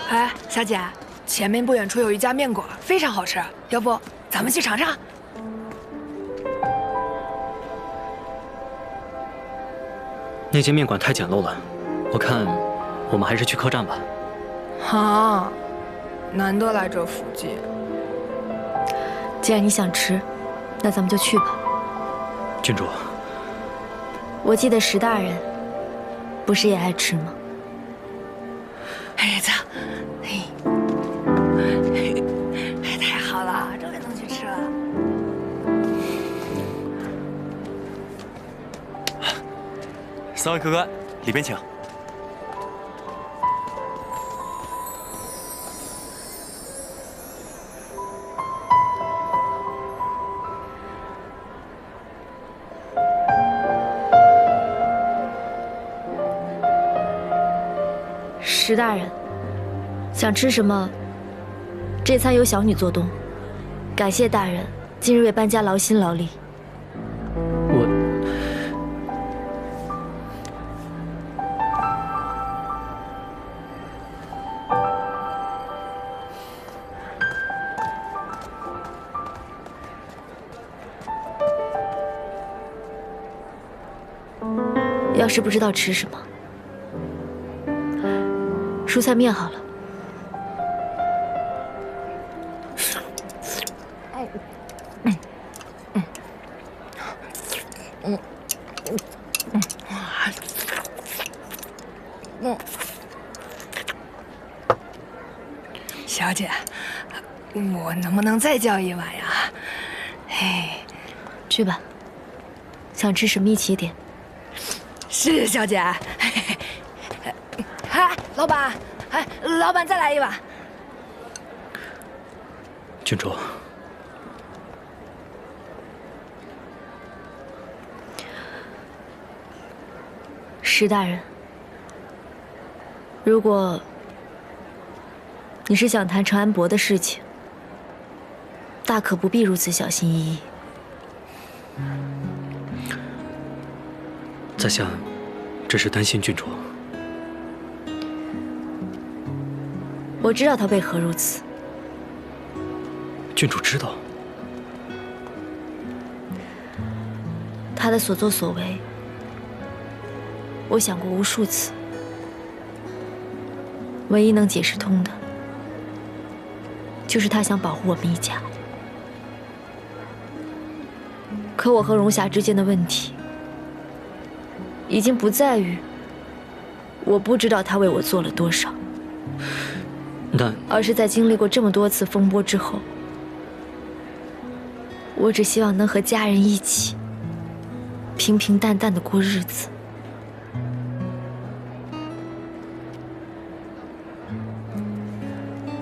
哎，小姐，前面不远处有一家面馆，非常好吃，要不咱们去尝尝？那间面馆太简陋了，我看我们还是去客栈吧。啊，难得来这附近。既然你想吃，那咱们就去吧。郡主，我记得石大人不是也爱吃吗？哎，走，嘿，哎，太好了，终于能去吃了。三位客官，里边请。石大人，想吃什么？这餐由小女做东，感谢大人今日为搬家劳心劳力。要是不知道吃什么，蔬菜面好了。小姐，我能不能再叫一碗呀？嘿，去吧，想吃什么一起点。是小姐。哎，老板，哎，老板再来一碗。郡主，石大人，如果你是想谈程安伯的事情，大可不必如此小心翼翼。在下只是担心郡主。我知道他为何如此。郡主知道？他的所作所为，我想过无数次。唯一能解释通的，就是他想保护我们一家。可我和荣霞之间的问题，已经不在于我不知道他为我做了多少，而是在经历过这么多次风波之后，我只希望能和家人一起平平淡淡的过日子。